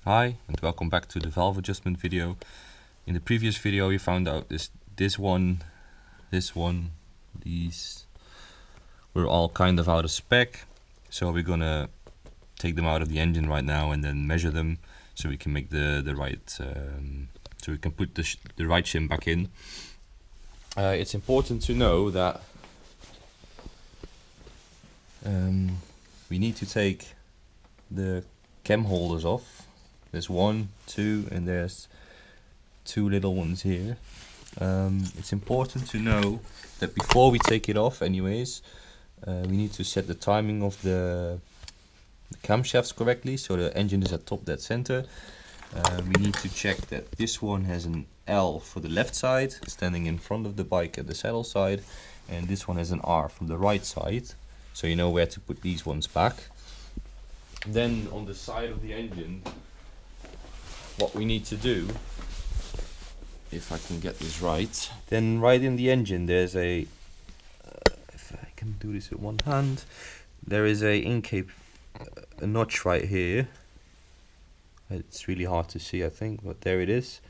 Hi and welcome back to the valve adjustment video. In the previous video you found out this one, these were all kind of out of spec, so we're gonna take them out of the engine right now and then measure them so we can make the right so we can put the right shim back in. It's important to know that we need to take the cam holders off. There's one, two, and there's two little ones here. It's important to know that before we take it off anyways, we need to set the timing of the camshafts correctly, so the engine is at top dead center. We need to check that this one has an L for the left side, standing in front of the bike at the saddle side, and this one has an R from the right side, so you know where to put these ones back. Then on the side of the engine, what we need to do, if I can get this right, then right in the engine there's a, if I can do this with one hand, there is a incape, a notch right here. It's really hard to see I think, but there it is.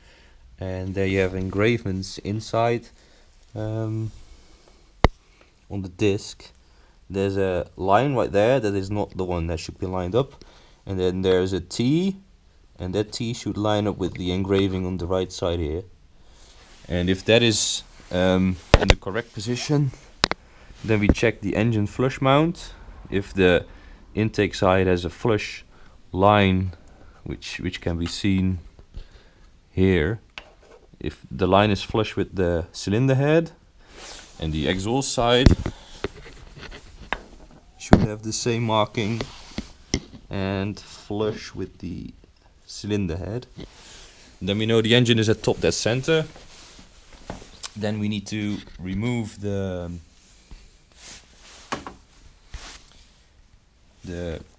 And there you have engravements inside on the disc. There's a line right there that is not the one that should be lined up, and then there's a T, and that T should line up with the engraving on the right side here. And if that is in the correct position, then we check the engine flush mount. If the intake side has a flush line, which can be seen here, if the line is flush with the cylinder head, and the exhaust side should have the same marking and flush with the cylinder head, then we know the engine is at top dead center. Then we need to remove the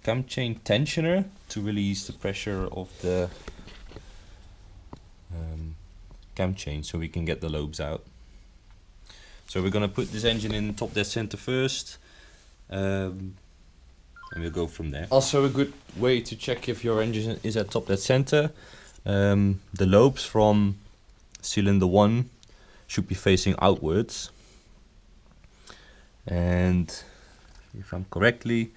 cam chain tensioner to release the pressure of the cam chain so we can get the lobes out. So we're gonna put this engine in top dead center first, and we'll go from there. Also a good way to check if your engine is at top dead center, the lobes from cylinder 1 should be facing outwards, and if I'm correctly,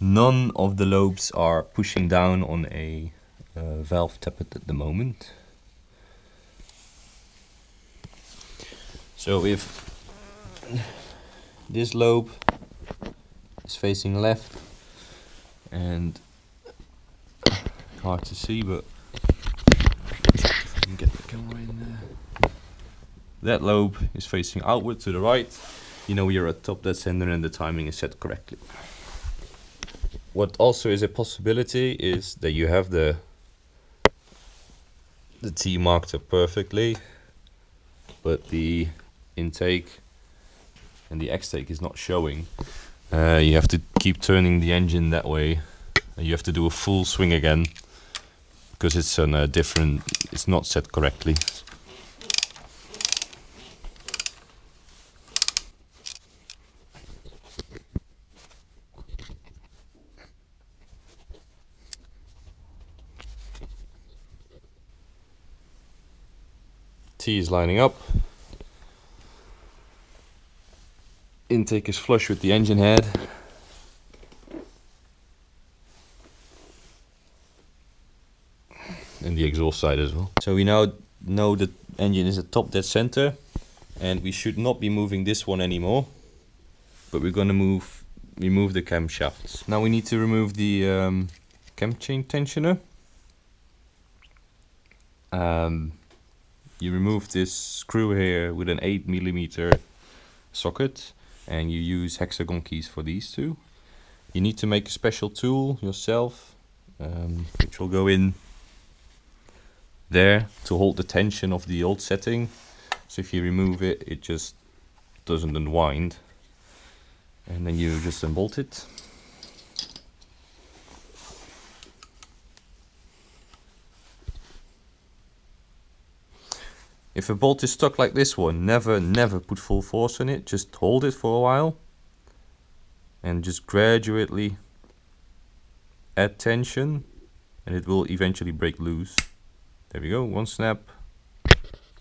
none of the lobes are pushing down on a valve tappet at the moment. So if this lobe is facing left, and hard to see, but if I can get the camera in there, that lobe is facing outward to the right, you know you're at top dead center and the timing is set correctly. What also is a possibility is that you have the T marked up perfectly, but the intake and the extake is not showing. You have to keep turning the engine that way, and you have to do a full swing again because it's on a different, it's not set correctly. T is lining up, intake is flush with the engine head, and the exhaust side as well. So we now know the engine is at top dead center, and we should not be moving this one anymore, but we're going to remove the camshafts. Now we need to remove the cam chain tensioner. You remove this screw here with an 8mm socket, and you use hexagon keys for these two. You need to make a special tool yourself, which will go in there to hold the tension of the old setting. So if you remove it, it just doesn't unwind, and then you just unbolt it. If a bolt is stuck like this one, never put full force on it, just hold it for a while and just gradually add tension and it will eventually break loose. There we go, one snap,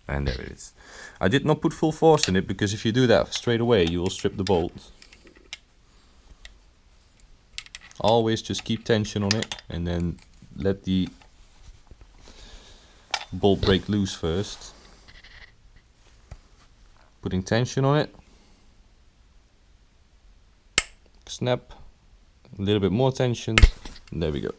and there it is. I did not put full force in it because if you do that straight away you will strip the bolt. Always just keep tension on it and then let the bolt break loose first. Putting tension on it, snap, a little bit more tension, and there we go.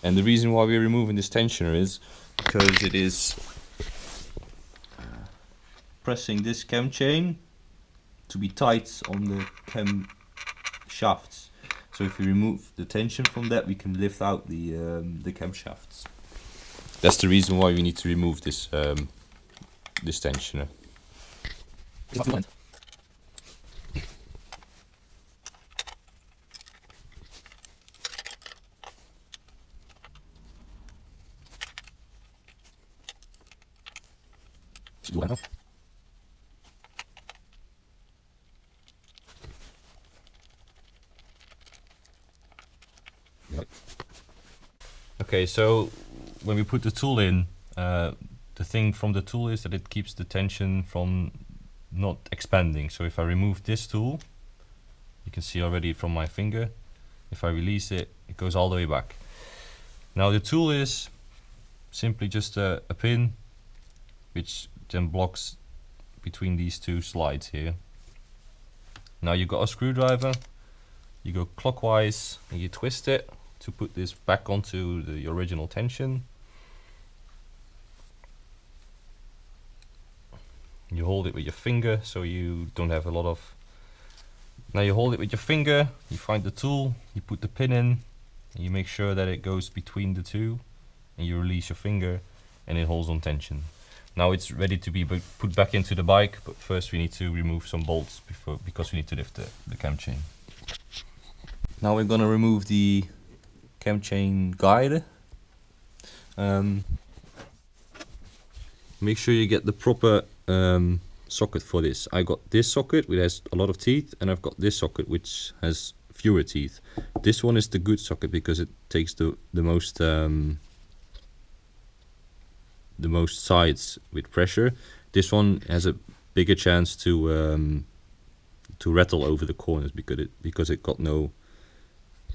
And the reason why we're removing this tensioner is because it is pressing this cam chain to be tight on the cam shafts. So if we remove the tension from that, we can lift out the camshafts. That's the reason why we need to remove this this tensioner. Okay, so when we put the tool in, the thing from the tool is that it keeps the tension from not expanding. So if I remove this tool, you can see already from my finger, if I release it, it goes all the way back. Now the tool is simply just a pin which then blocks between these two slides here. Now you've got a screwdriver, you go clockwise and you twist it to put this back onto the original tension. You hold it with your finger so you don't have a lot of... Now you hold it with your finger, you find the tool, you put the pin in, and you make sure that it goes between the two, and you release your finger and it holds on tension. Now it's ready to be put back into the bike, but first we need to remove some bolts because we need to lift the cam chain. Now we're gonna remove the cam chain guide. Make sure you get the proper socket for this. I got this socket which has a lot of teeth, and I've got this socket which has fewer teeth. This one is the good socket because it takes the most sides with pressure. This one has a bigger chance to rattle over the corners because it got no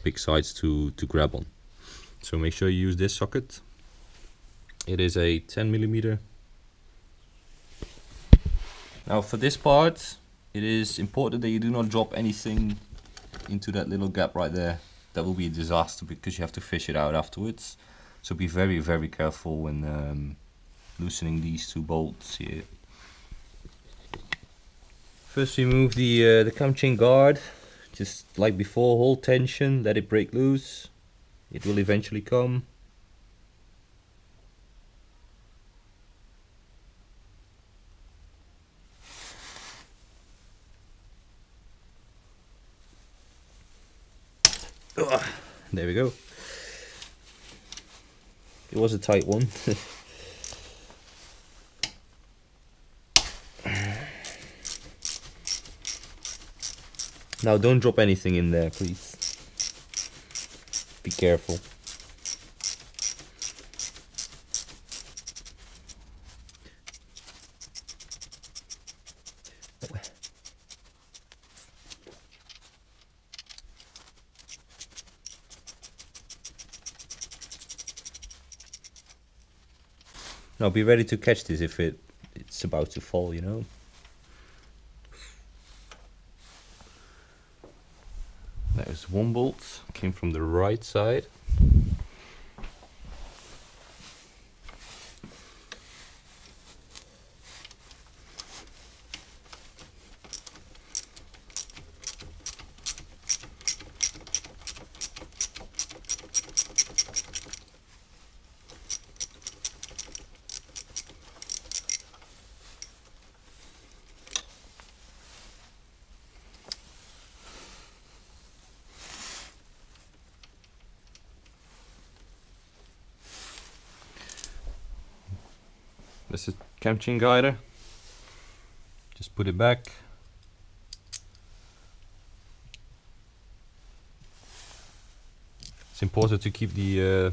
big sides to grab on. So make sure you use this socket. It is a 10mm. Now for this part, it is important that you do not drop anything into that little gap right there. That will be a disaster because you have to fish it out afterwards. So be very, very careful when loosening these two bolts here. First remove the cam chain guard. Just like before, hold tension, let it break loose. It will eventually come. Ugh, there we go. It was a tight one. Now don't drop anything in there, please. Be careful. Now be ready to catch this if it's about to fall, you know. That is one bolt, came from the right side. This is cam chain guider. Just put it back. It's important to keep the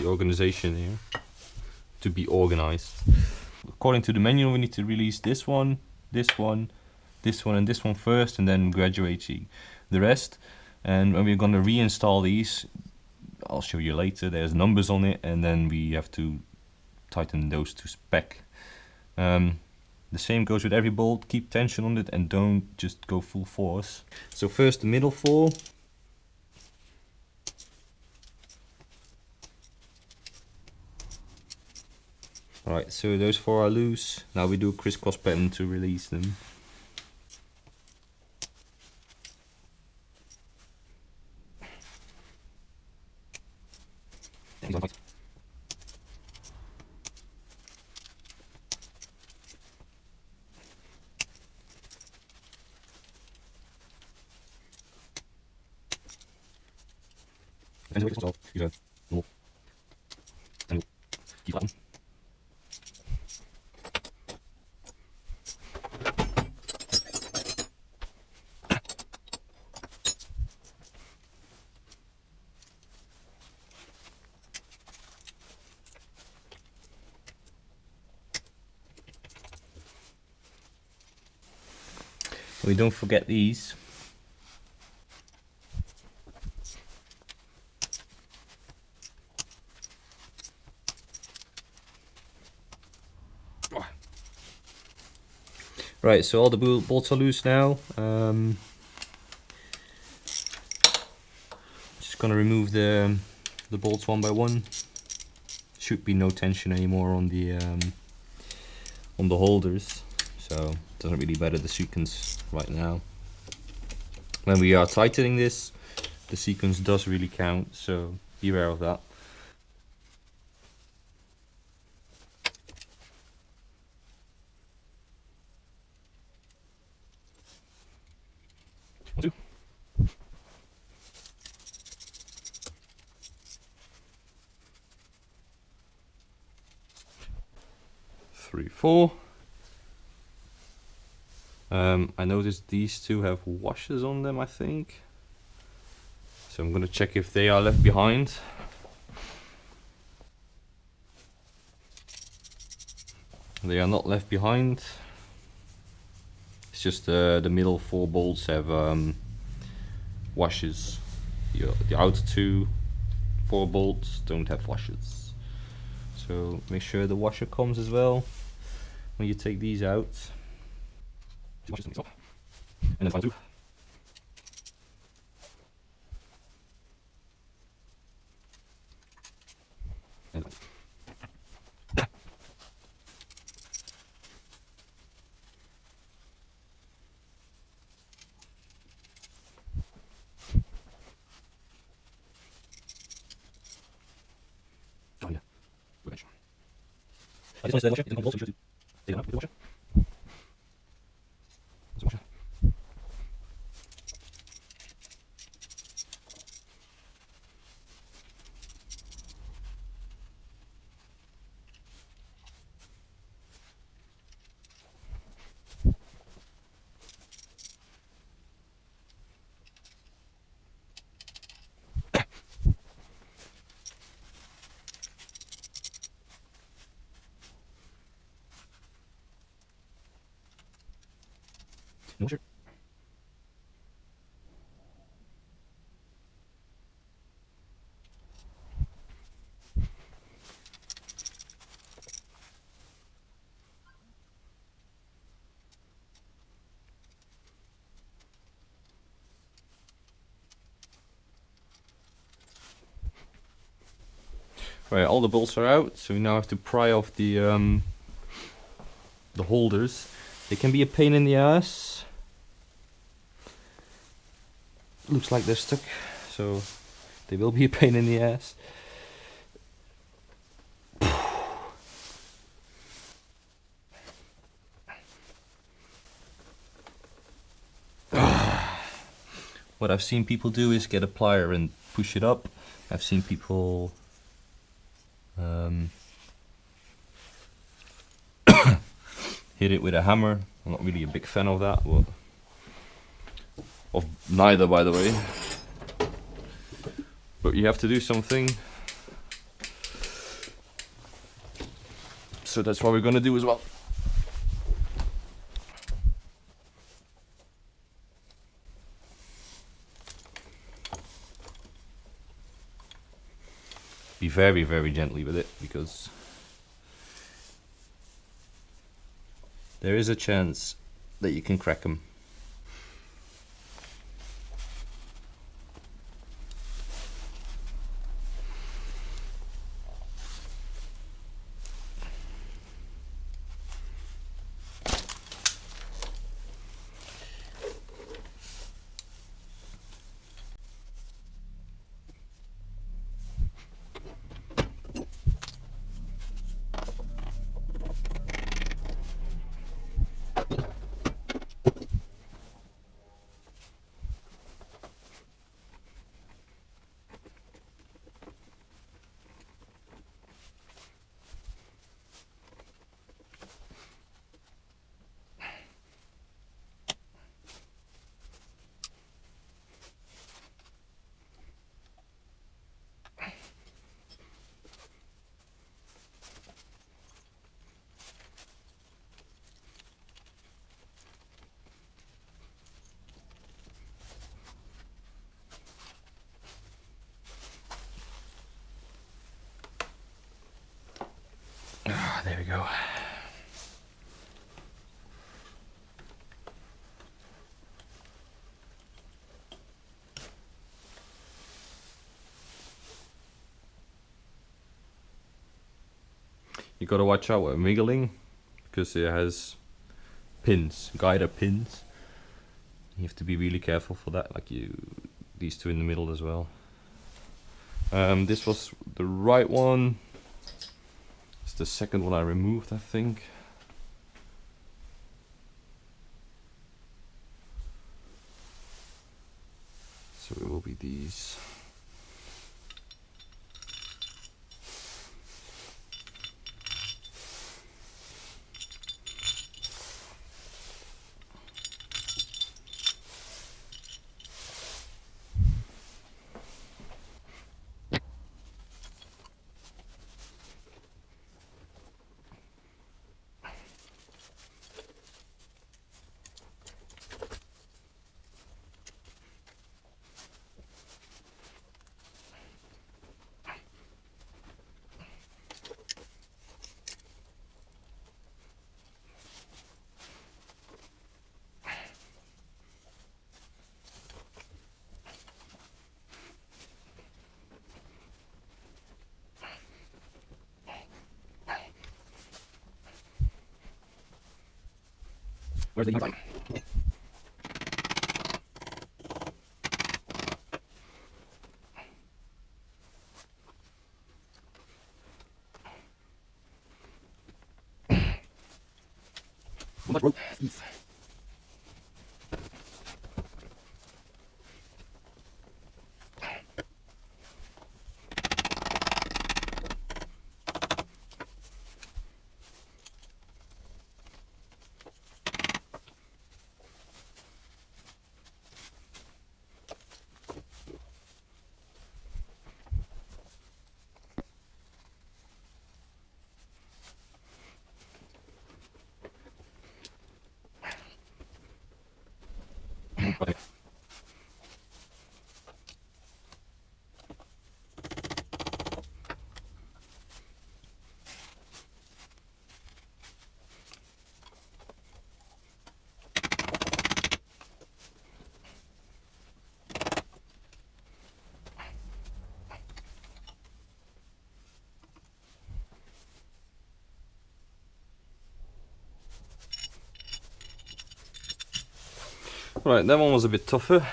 organization here, to be organized. According to the manual, we need to release this one, this one, this one, and this one first, and then graduate the rest. And when we're going to reinstall these, I'll show you later, there's numbers on it, and then we have to tighten those to spec. The same goes with every bolt. Keep tension on it and don't just go full force. So first the middle four. Alright, so those four are loose. Now we do a crisscross pattern to release them. We don't forget these. Right, so all the bolts are loose now. Just gonna remove the bolts one by one. Should be no tension anymore on the holders, so it doesn't really matter the sequence right now. When we are tightening this, the sequence does really count, so be aware of that. One, two. 3, 4. I noticed these two have washers on them, I think. So I'm gonna check if they are left behind. They are not left behind. It's just the middle 4 bolts have washers. The outer 2 4 bolts don't have washers. So make sure the washer comes as well when you take these out. 2 washers on the top, and then final 2. And oh yeah, good match. This one is the washer. It doesn't come so you should take it out with the washer. There's the washer. No washer. Right, all the bolts are out, so we now have to pry off the holders. They can be a pain in the ass. Looks like they're stuck, so they will be a pain in the ass. What I've seen people do is get a plier and push it up. I've seen people hit it with a hammer I'm not really a big fan of that, but of neither, by the way. But you have to do something, so that's what we're gonna do as well. Be very, very gently with it, because there is a chance that you can crack them. There we go. You gotta watch out when wiggling, because it has pins, guide pins. You have to be really careful for that, like these two in the middle as well. This was the right one. It's the second one I removed, I think. So it will be these. Where's the time? Much rope. Okay. Right, that one was a bit tougher.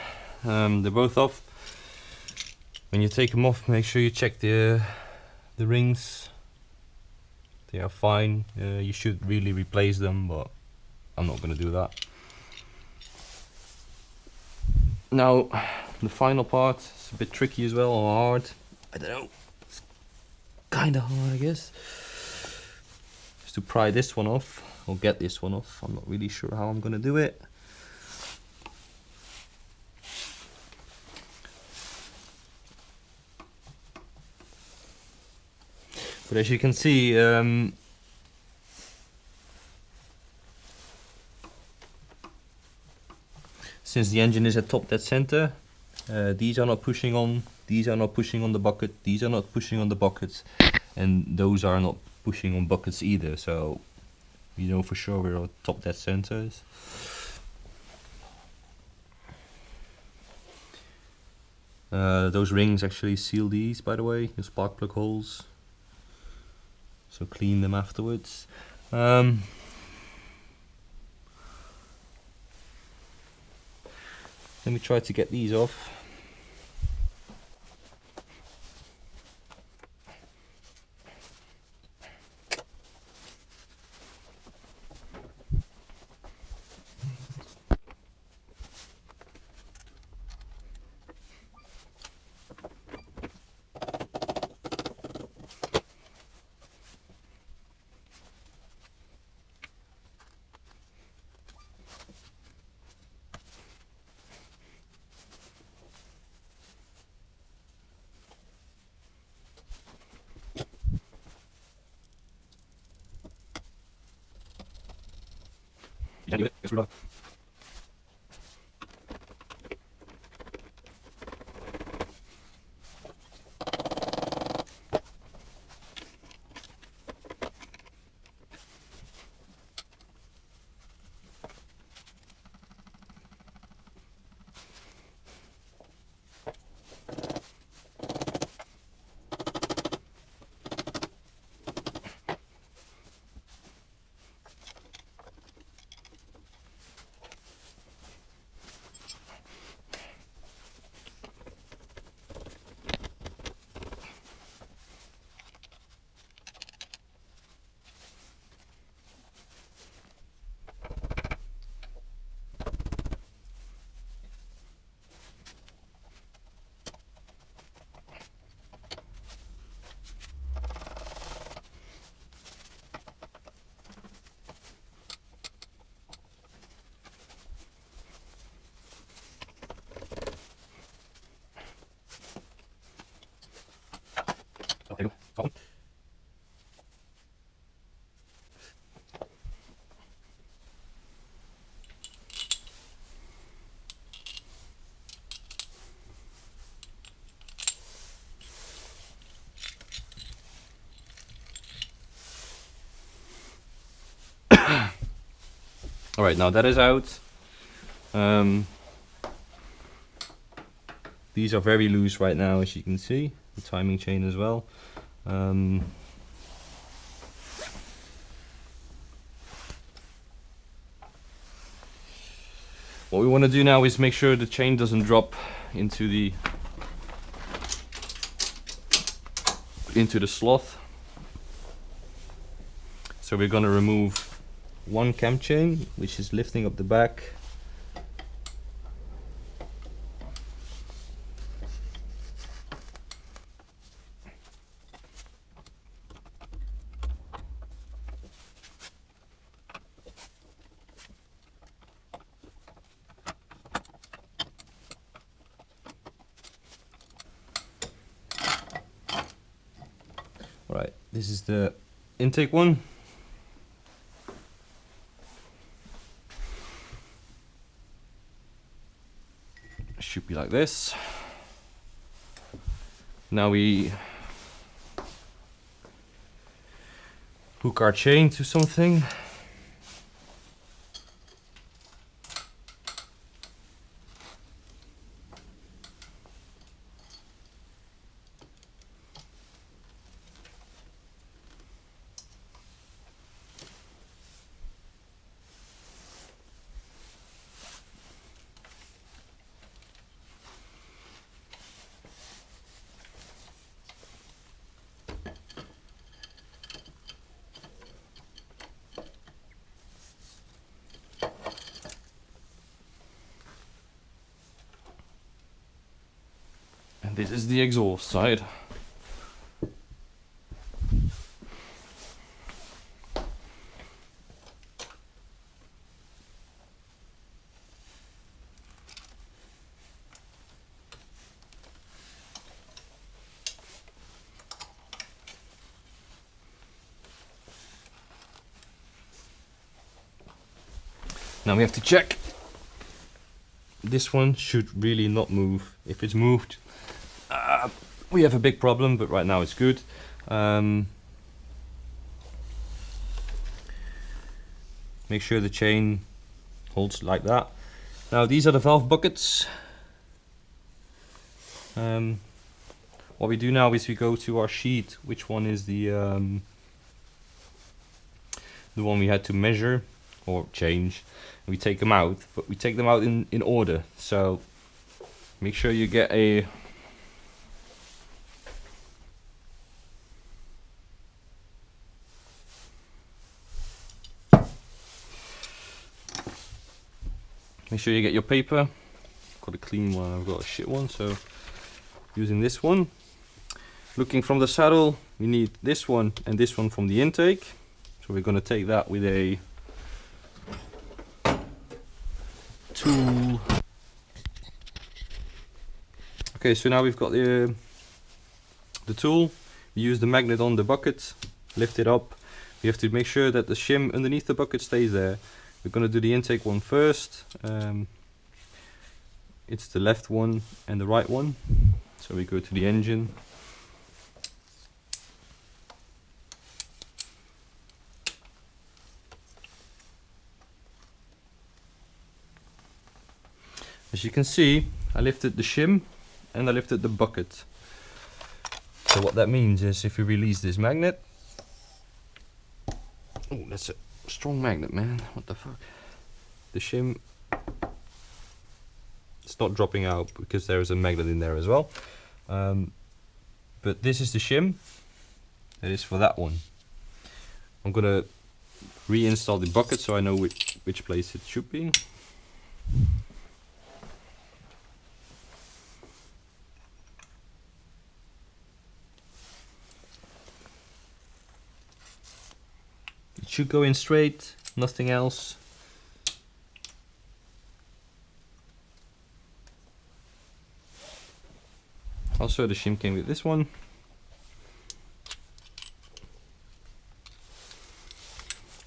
They're both off. When you take them off, make sure you check the rings. They are fine. You should really replace them, but I'm not going to do that. Now, the final part is a bit tricky as well, or hard. I don't know. It's kind of hard, I guess. Just to pry this one off. or get this one off. I'm not really sure how I'm gonna do it. But as you can see, since the engine is at top dead center, these are not pushing on, these are not pushing on the bucket, these are not pushing on the buckets, and those are not pushing on buckets either, so you know for sure we're at top dead centers. Those rings actually seal these, by the way, the spark plug holes, so clean them afterwards. Let me try to get these off. You can do it, just screw it up. Okay, go. Alright, now that is out. These are very loose right now, as you can see. The timing chain as well. What we want to do now is make sure the chain doesn't drop into the sloth. So we're going to remove one cam chain, which is lifting up the back. Right, this is the intake one. Should be like this. Now we hook our chain to something. This is the exhaust side. Now we have to check. This one should really not move. If it's moved, we have a big problem, but right now it's good. Make sure the chain holds like that. Now these are the valve buckets. What we do now is we go to our sheet, which one is the one we had to measure or change. We take them out, but we take them out in order. So make sure you get a your paper. I've got a clean one, I've got a shit one, so using this one. Looking from the saddle, we need this one and this one from the intake. So we're going to take that with a tool. Okay, so now we've got the tool. We use the magnet on the bucket, lift it up. We have to make sure that the shim underneath the bucket stays there. We're going to do the intake one first. It's the left one and the right one. So we go to the engine. As you can see, I lifted the shim and I lifted the bucket. So what that means is if we release this magnet, oh, that's a strong magnet, man, what the fuck. The shim, it's not dropping out because there is a magnet in there as well. But this is the shim, that is for that one. I'm gonna reinstall the bucket so I know which place it should be. It should go in straight, nothing else. Also the shim came with this one.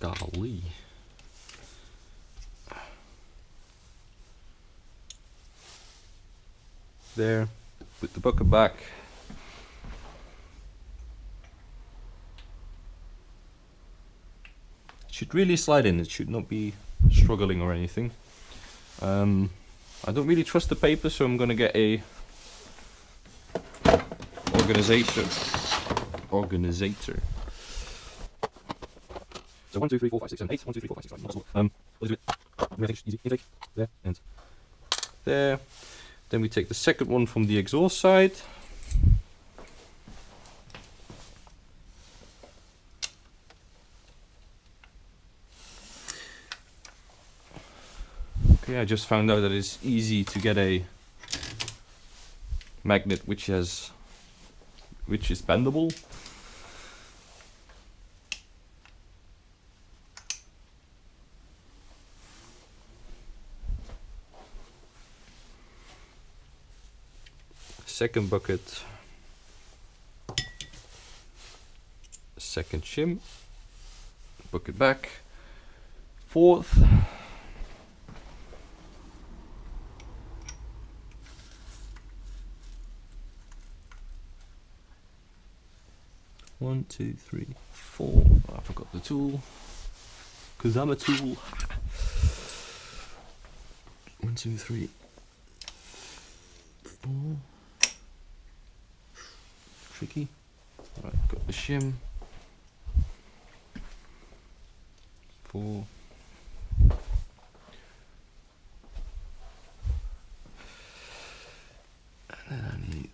Golly. There, put the bucket back. Should really slide in, it should not be struggling or anything. I don't really trust the paper, so I'm gonna get a organizer. So 1, 2, 3, 4, 5, 6, 7, 8. 1, 2, 3, 4, 5, 6, 7, 8. What is it? I think it's easy. Intake, there, and there. Then we take the second one from the exhaust side. Okay, I just found out that it's easy to get a magnet which is bendable. Second bucket, second shim, bucket back, fourth, one, two, three, four. Oh, I forgot the tool, because I'm a tool. 1, 2, 3, 4. Tricky. Alright, got the shim. 4. And then I need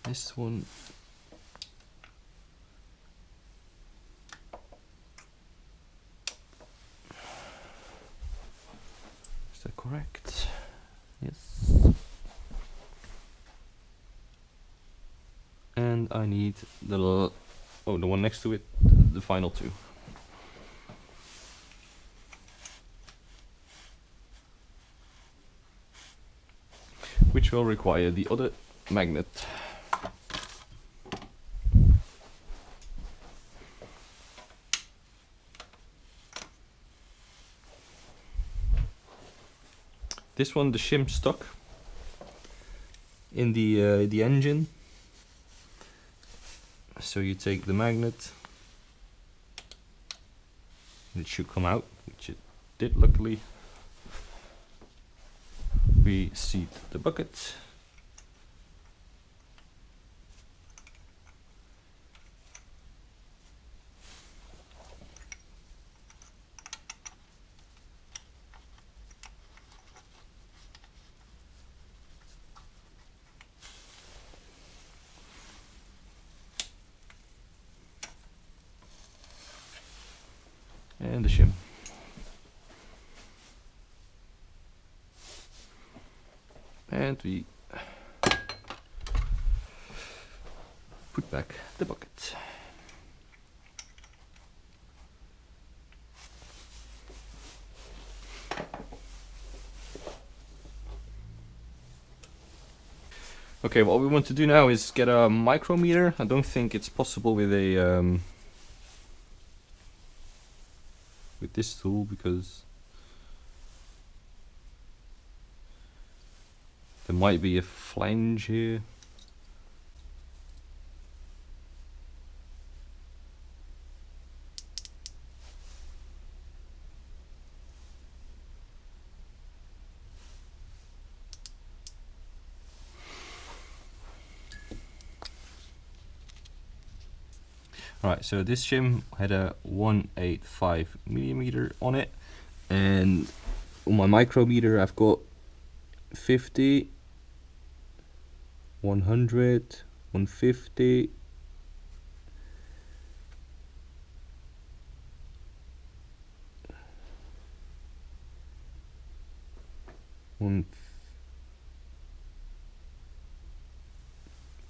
this one. Is that correct? Yes. And I need the the one next to it, the final two. Which will require the other magnet. This one, the shim stuck in the engine. So you take the magnet, and it should come out, which it did luckily. Reseat the bucket. And the shim. And we put back the bucket. Okay, what we want to do now is get a micrometer. I don't think it's possible with a with this tool, because there might be a flange here. Alright, so this shim had a 185mm on it, and on my micrometer I've got 50, 100, 150,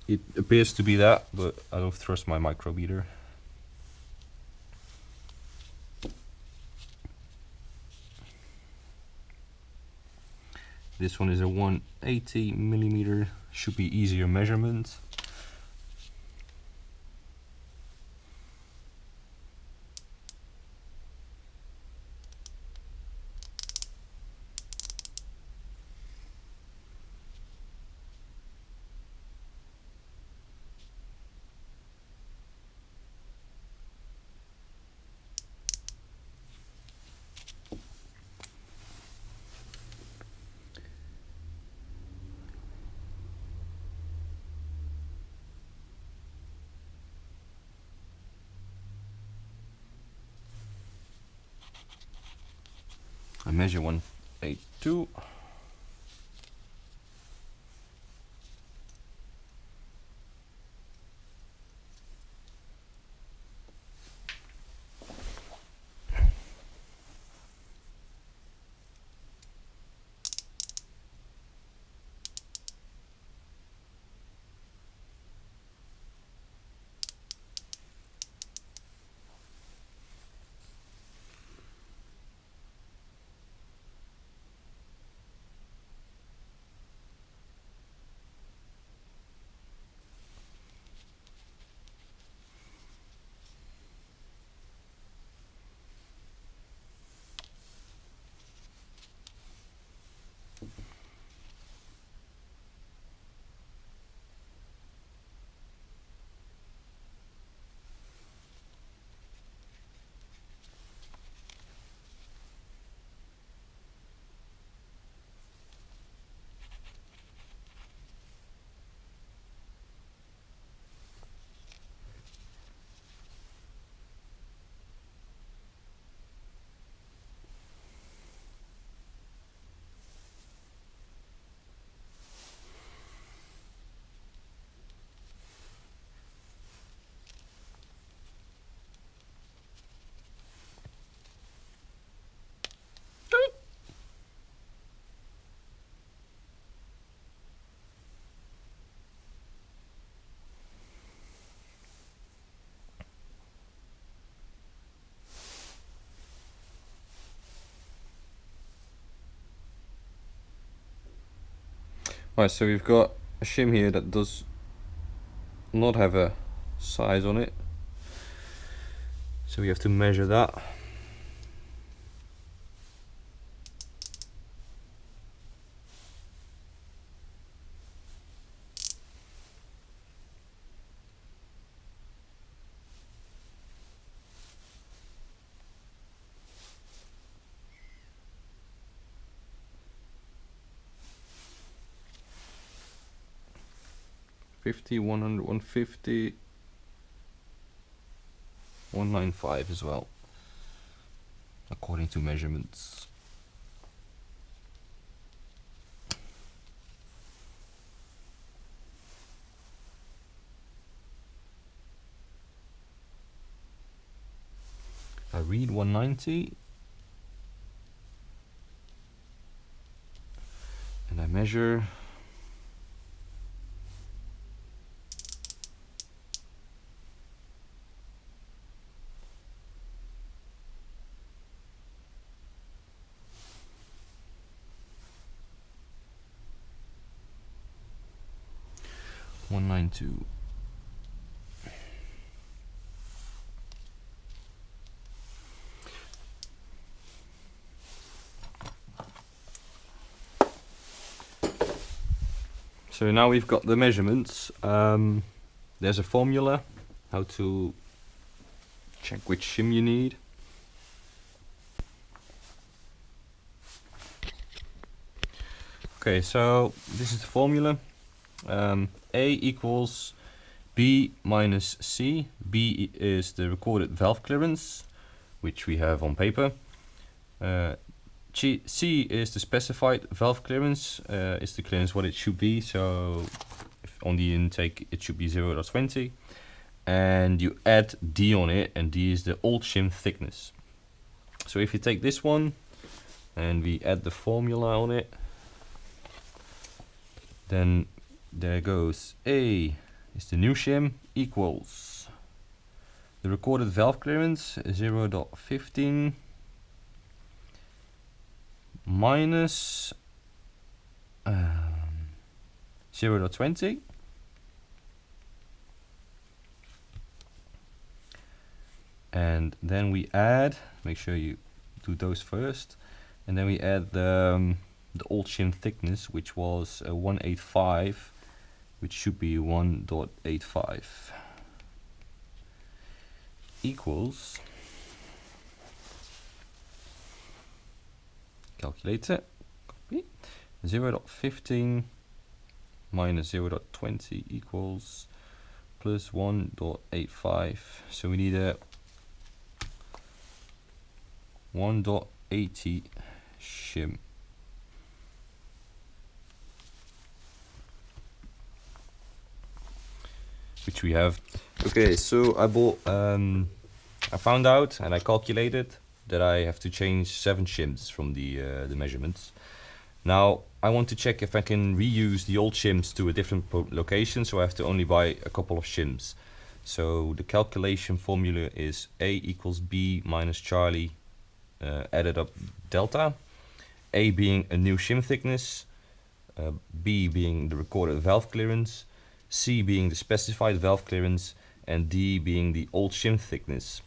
it appears to be that, but I don't trust my micrometer. This one is a 180mm, should be easier measurement. I measure 182. Right, so we've got a shim here that does not have a size on it, so we have to measure that. 150, 100, 150, 195 as well, according to measurements. I read 190 and I measure 192. So now we've got the measurements. There's a formula how to check which shim you need. Okay, so this is the formula. A equals B minus C. B is the recorded valve clearance, which we have on paper. C is the specified valve clearance, is the clearance what it should be, so if on the intake it should be 0.20, and you add D on it, and D is the old shim thickness. So if you take this one and we add the formula on it, then there goes A is the new shim equals the recorded valve clearance 0.15 minus 0.20 and then we add, make sure you do those first, and then we add the old shim thickness, which was 185, which should be 1.85 equals, calculate it, copy, 0.15 minus 0.20 equals plus 1.85. So we need a 1.80 shim. Which we have. Okay, so I found out and I calculated that I have to change 7 shims from the measurements. Now I want to check if I can reuse the old shims to a different location, so I have to only buy a couple of shims. So the calculation formula is A equals B minus Charlie added up delta. A being a new shim thickness, B being the recorded valve clearance, C being the specified valve clearance, and D being the old shim thickness.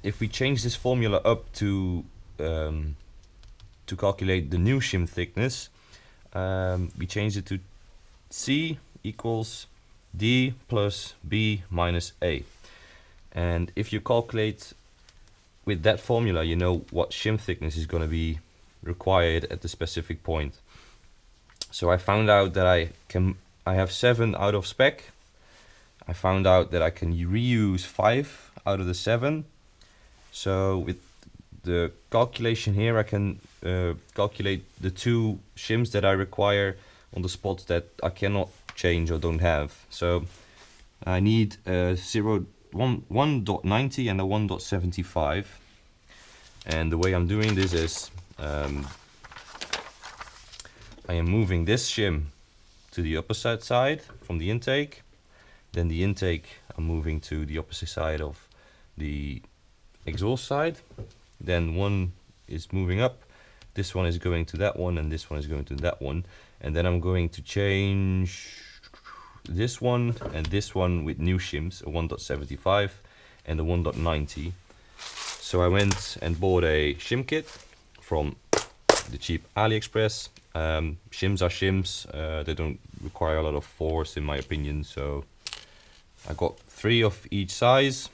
If we change this formula up to calculate the new shim thickness, we change it to C equals D plus B minus A. And if you calculate with that formula, you know what shim thickness is going to be required at the specific point. So I found out that I have 7 out of spec. I found out that I can reuse 5 out of the 7. So with the calculation here, I can calculate the 2 shims that I require on the spots that I cannot change or don't have. So I need a 1.90 and a 1.75. And the way I'm doing this is I am moving this shim to the opposite side from the intake. Then the intake I'm moving to the opposite side of the exhaust side. Then one is moving up, this one is going to that one, and this one is going to that one. And then I'm going to change this one and this one with new shims, a 1.75 and a 1.90. So I went and bought a shim kit from the cheap AliExpress. Shims are shims, they don't require a lot of force in my opinion, so I got 3 of each size.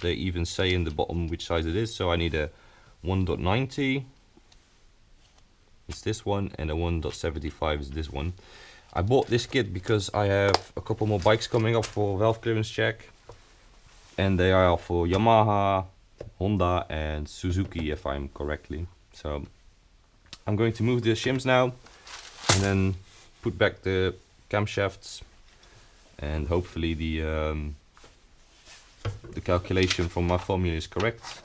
They even say in the bottom which size it is, so I need a 1.90, it's this one, and a 1.75 is this one. I bought this kit because I have a couple more bikes coming up for valve clearance check, and they are for Yamaha, Honda and Suzuki if I'm correctly. So I'm going to move the shims now and then put back the camshafts, and hopefully the calculation from my formula is correct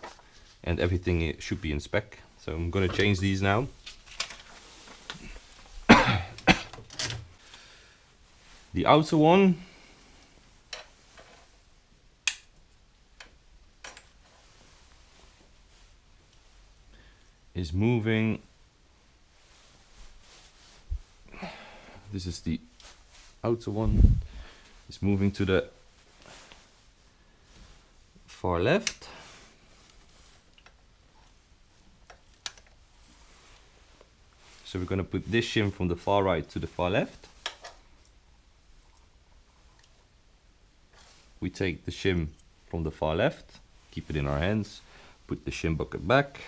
and everything should be in spec. So I'm going to change these now. The outer one is moving. This is the outer one. It's moving to the far left. So we're going to put this shim from the far right to the far left. We take the shim from the far left, keep it in our hands, put the shim bucket back.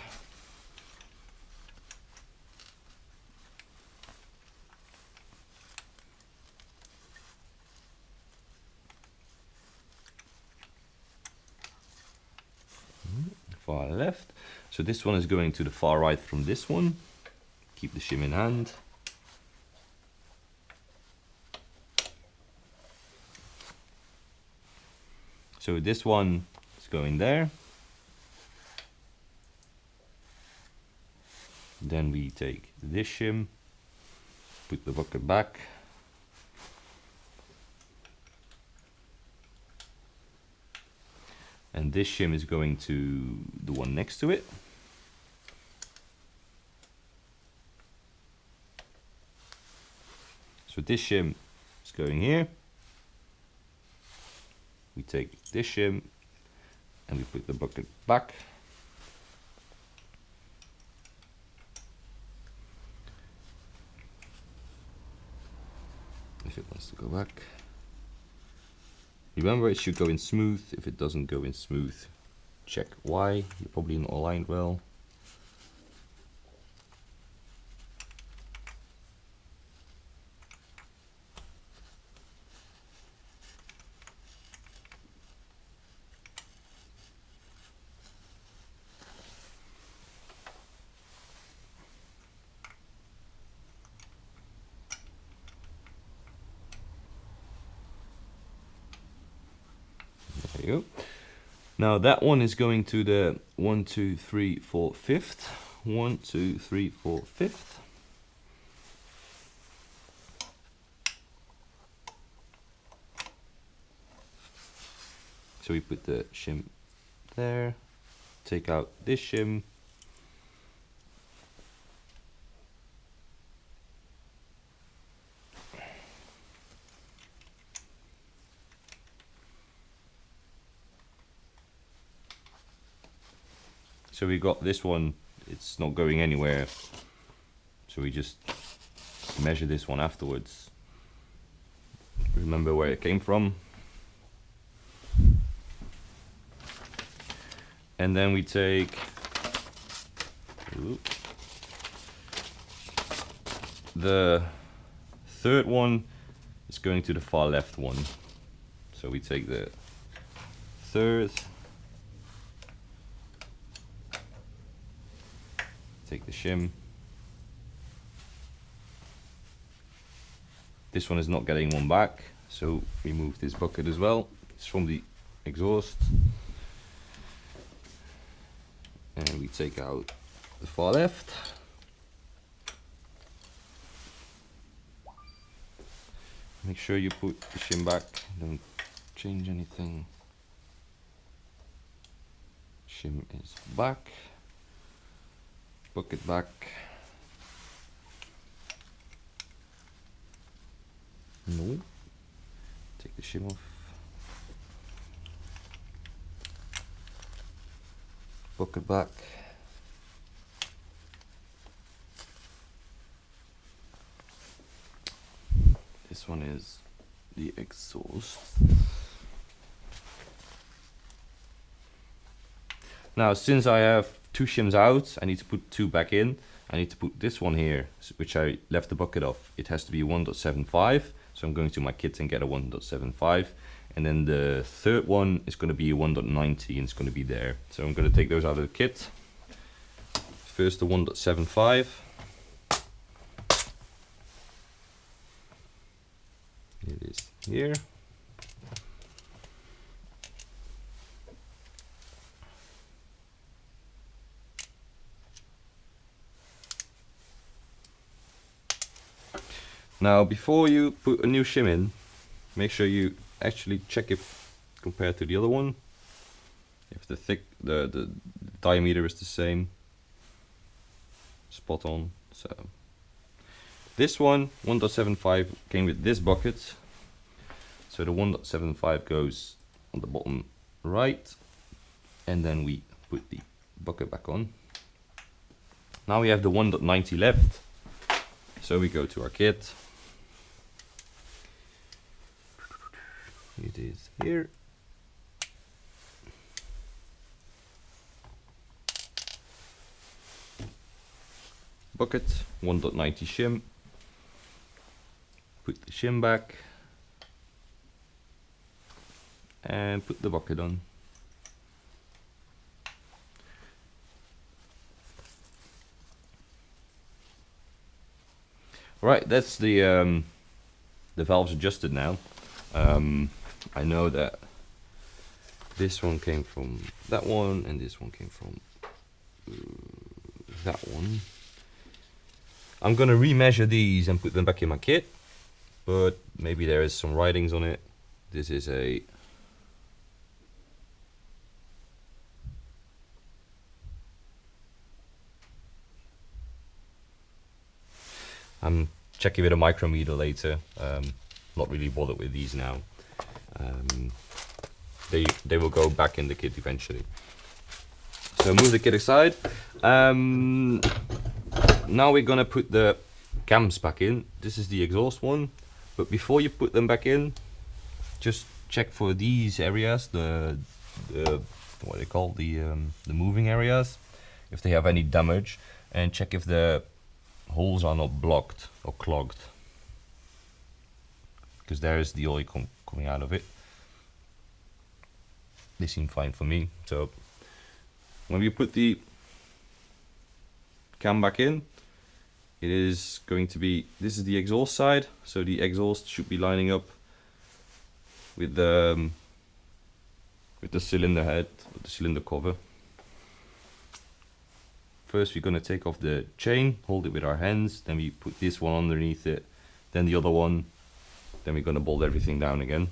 Far left. So this one is going to the far right from this one. Keep the shim in hand. So this one is going there. Then we take this shim, put the bucket back. And this shim is going to the one next to it. So this shim is going here. We take this shim and we put the bucket back. If it wants to go back. Remember, it should go in smooth. If it doesn't go in smooth, check why. You're probably not aligned well. There you go. Now that one is going to the 1, 2, 3, 4, 5th. 1, 2, 3, 4, 5th. So we put the shim there, take out this shim. So we got this one, it's not going anywhere. So we just measure this one afterwards. Remember where it came from. And then we take the third one is going to the far left one. So we take the third, take the shim. This one is not getting one back, so remove this bucket as well. It's from the exhaust. And we take out the far left. Make sure you put the shim back, don't change anything. Shim is back. Bucket back. No. Take the shim off. Bucket back. This one is the exhaust. Now, since I have two shims out, I need to put two back in. I need to put this one here, which I left the bucket of. It has to be 1.75, so I'm going to my kit and get a 1.75. And then the third one is going to be a 1.90 and it's going to be there. So I'm going to take those out of the kit. First the 1.75. It is here. Now before you put a new shim in, make sure you actually check if compared to the other one, if the diameter is the same, spot on. So this one 1.75 came with this bucket, so the 1.75 goes on the bottom right, and then we put the bucket back on. Now we have the 1.90 left, so we go to our kit. It is here. Bucket, 1.90 shim. Put the shim back and put the bucket on. Right, that's the valves adjusted now. I know that this one came from that one and this one came from that one. I'm gonna remeasure these and put them back in my kit, but maybe there is some writings on it. This is a I'm checking with a micrometer later. Not really bothered with these now. They will go back in the kit eventually. So move the kit aside. Now we're gonna put the cams back in. This is the exhaust one, but before you put them back in, just check for these areas, the what they call the moving areas, if they have any damage, and check if the holes are not blocked or clogged, because there is the oil coming out of it. They seem fine for me. So when we put the cam back in, it is going to be, this is the exhaust side, so the exhaust should be lining up with the cylinder head, with the cylinder cover. First we're going to take off the chain, hold it with our hands, then we put this one underneath it, then the other one, then we're going to bolt everything down again.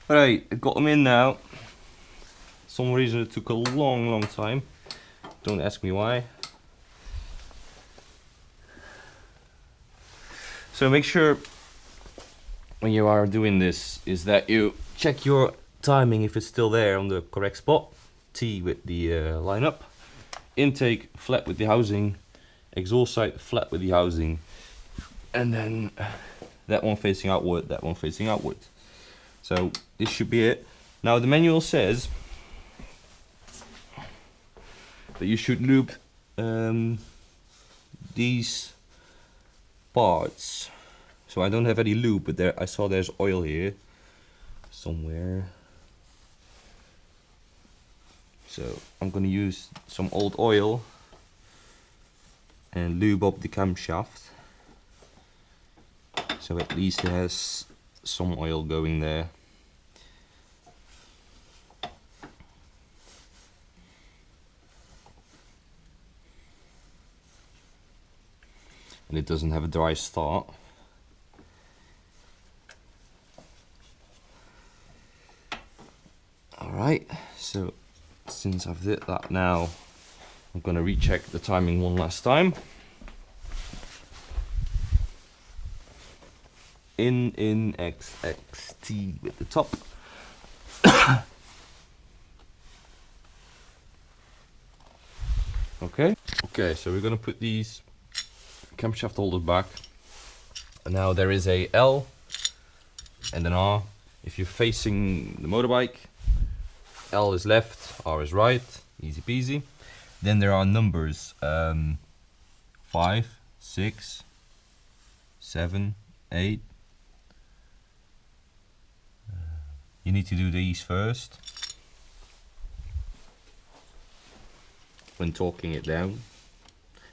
Alright, I got them in now. For some reason it took a long time. Don't ask me why. So make sure when you are doing this is that you check your timing if it's still there on the correct spot. T with the line up. Intake flat with the housing. Exhaust side flat with the housing. And then that one facing outward, that one facing outward. So this should be it. Now the manual says that you should lube these parts. So I don't have any lube, but there I saw there's oil here somewhere. So I'm gonna use some old oil and lube up the camshaft. So at least it has some oil going there. And it doesn't have a dry start. Alright, so since I've did that now, I'm gonna recheck the timing one last time. In XXT with the top. Okay, so we're gonna put these camshaft holders back. And now there is a L and an R. If you're facing the motorbike, L is left, R is right, easy peasy. Then there are numbers 5, 6, 7, 8. You need to do these first when talking it down.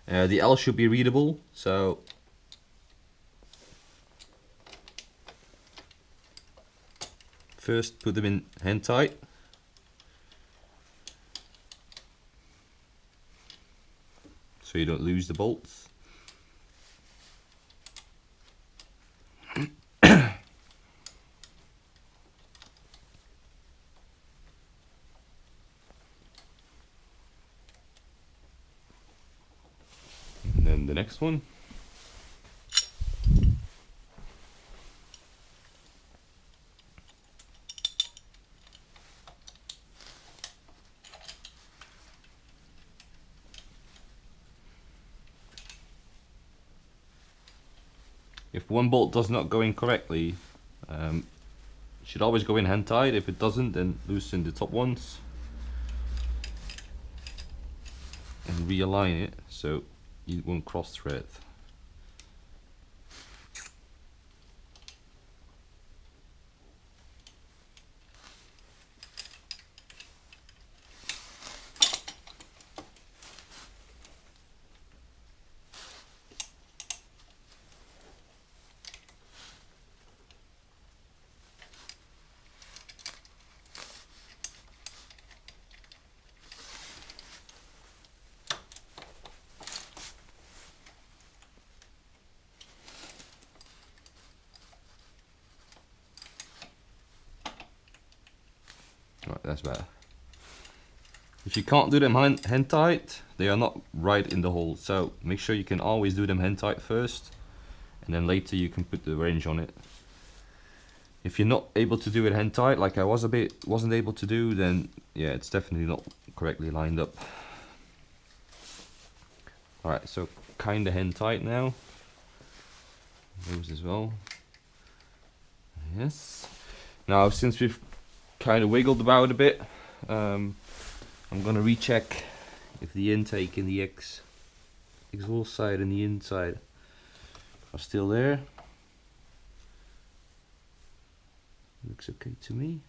The L should be readable, so first put them in hand tight. So you don't lose the bolts. And then the next one. If one bolt does not go in correctly, it should always go in hand tight. If it doesn't, then loosen the top ones and realign it so you won't cross thread. Right, that's better. If you can't do them hand tight, they are not right in the hole. So make sure you can always do them hand tight first, and then later you can put the wrench on it. If you're not able to do it hand tight, like I wasn't able to do, then yeah, it's definitely not correctly lined up. Alright, so kinda hand tight now. Those as well. Yes. Now since we've kind of wiggled about a bit, I'm gonna recheck if the intake and the exhaust side and the inside are still there. Looks okay to me.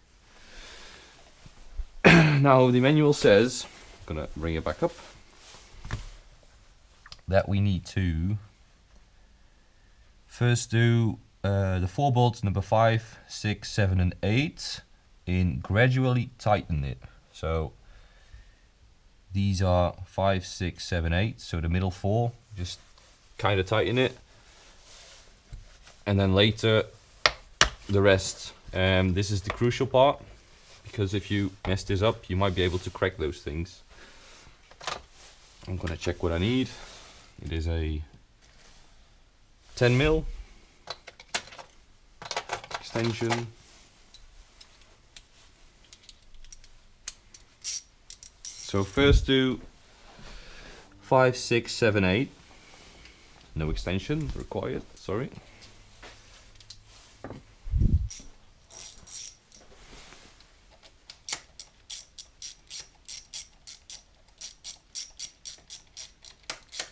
Now the manual says, I'm gonna bring it back up, that we need to first do the 4 bolts number 5, 6, 7 and 8 and gradually tighten it. So these are 5, 6, 7, 8, so the middle 4, just kind of tighten it, and then later the rest This is the crucial part, because if you mess this up, you might be able to crack those things. I'm gonna check what I need. It is a 10mm extension. So first do 5, 6, 7, 8. No extension required, sorry.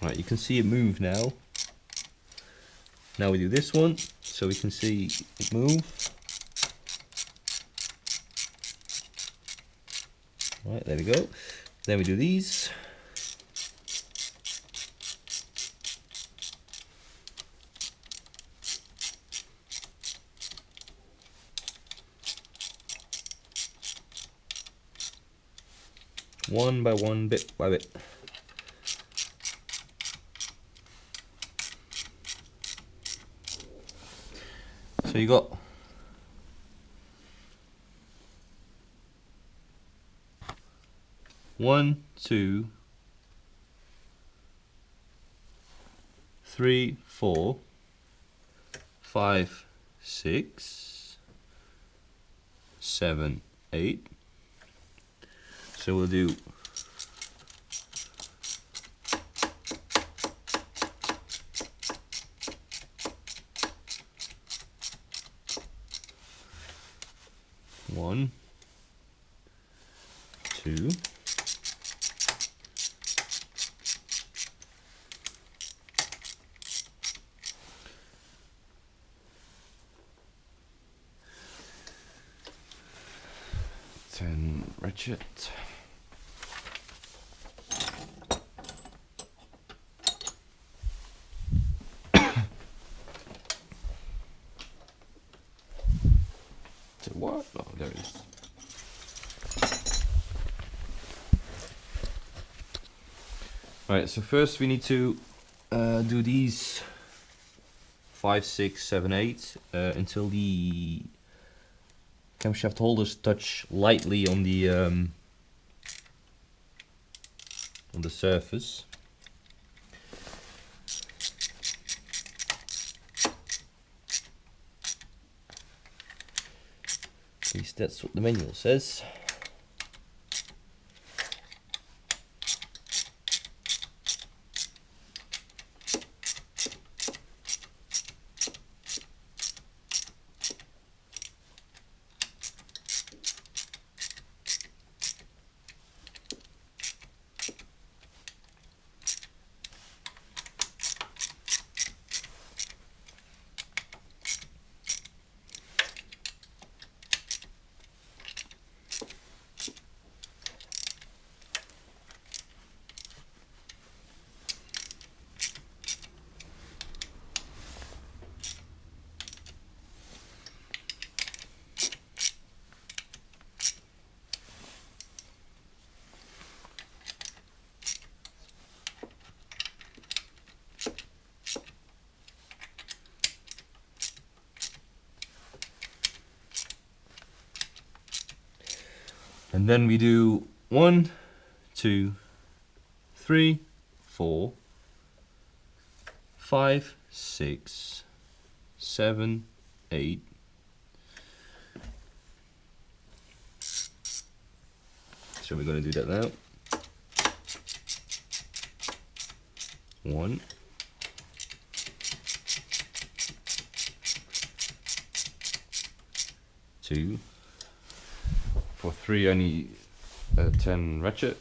Right, you can see it move now. Now we do this one, so we can see it move. Right, there we go. Then we do these. One by one, bit by bit. So you got one, two, three, 4, 5, 6, 7, 8. So we'll do 1, 2, 10 ratchet. What? Oh, there it is. Right, so first we need to do these 5, 6, 7, 8 until the camshaft holders touch lightly on the surface. At least that's what the manual says. And then we do 1, 2, 3, 4, 5, 6, 7, 8. So we're going to do that now. 1, 2. For 3 I need 10 ratchet.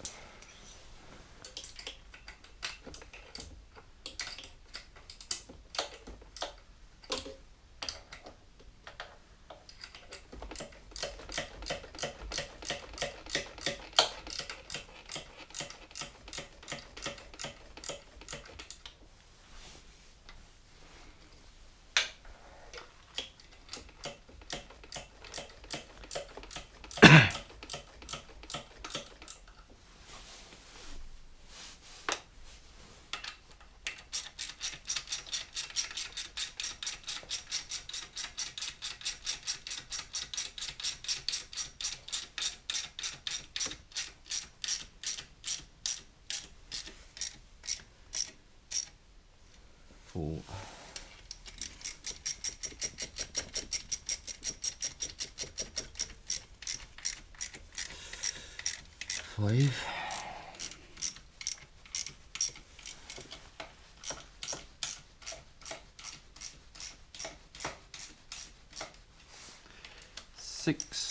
learnfull. Five. Six.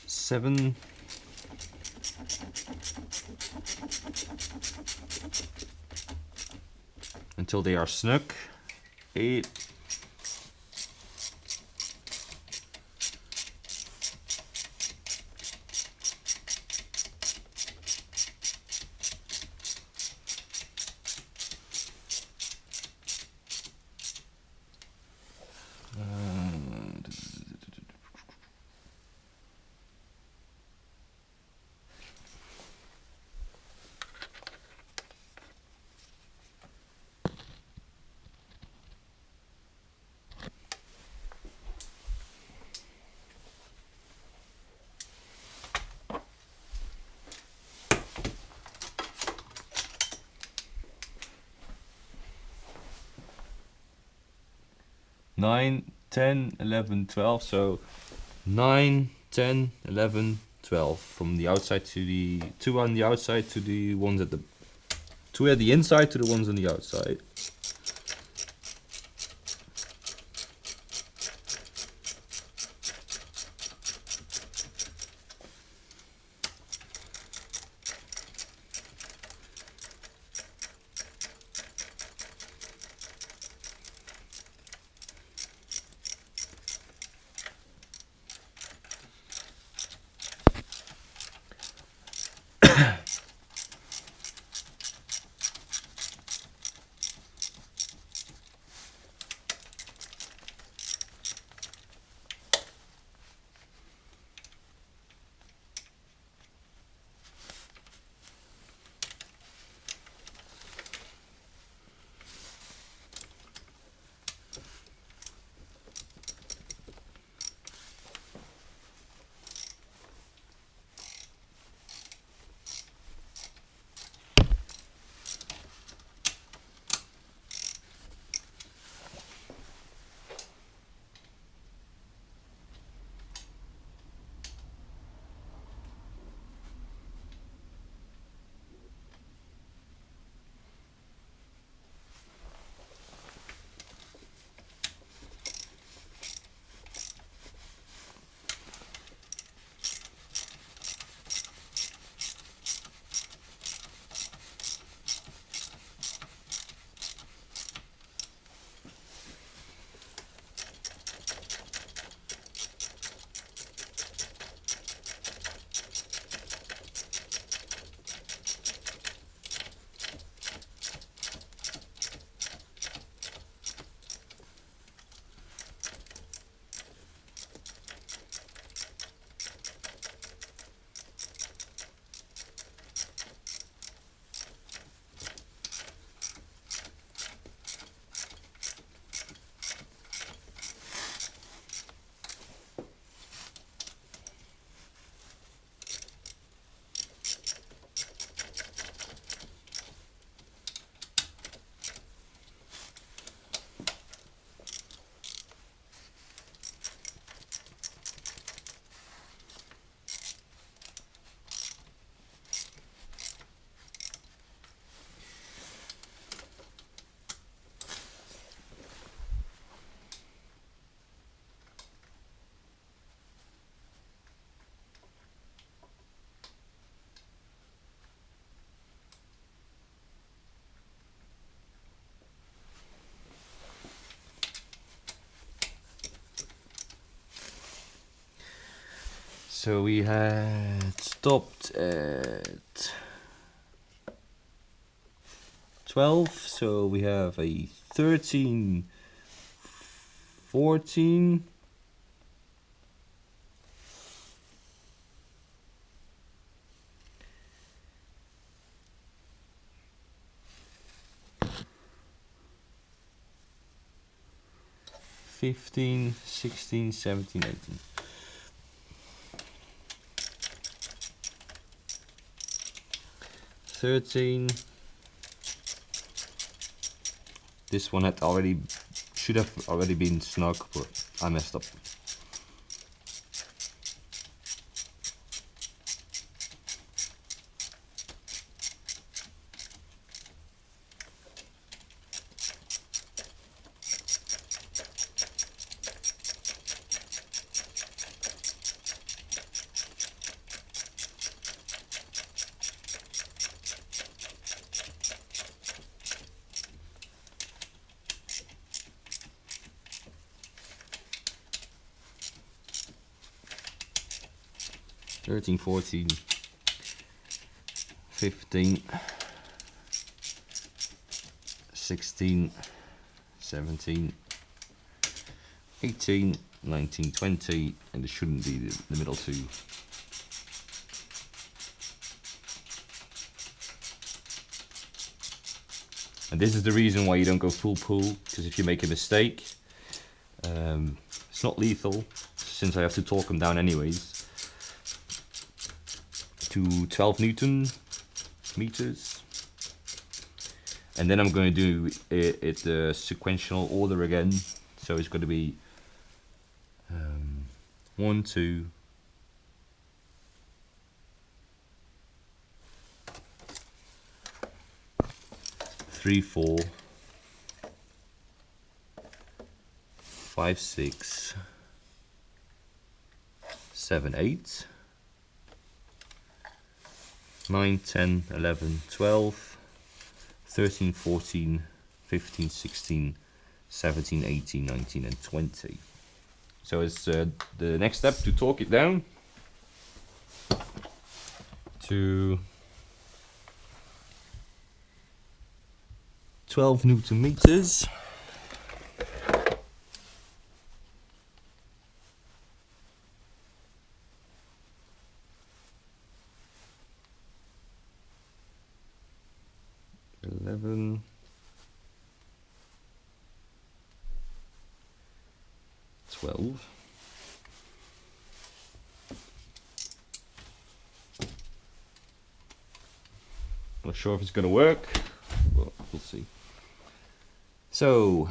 Seven. Until they are snug. 8. Nine, 10, 11, 12. So 9, 10, 11, 12 from the outside to the 2 on the outside to the ones at the 2 at the inside to the ones on the outside. So we had stopped at 12, so we have a 13, 14, 15, 16, 17, 18. This one should have already been snug, but I messed up. Thirteen, 14, 15, 16, 17, 18, 19, 20, and it shouldn't be the middle two. And this is the reason why you don't go full pull, because if you make a mistake, it's not lethal, since I have to torque them down anyways, to 12 Newton meters. And then I'm going to do it the sequential order again. So it's going to be 1, 2, 3, 4, 5, 6, 7, 8, 9, 10, 11, 12, 13, 14, 15, 16, 17, 18, 19, and 20. So it's the next step to torque it down to 12 Newton meters. Not sure if it's going to work, but we'll see. So,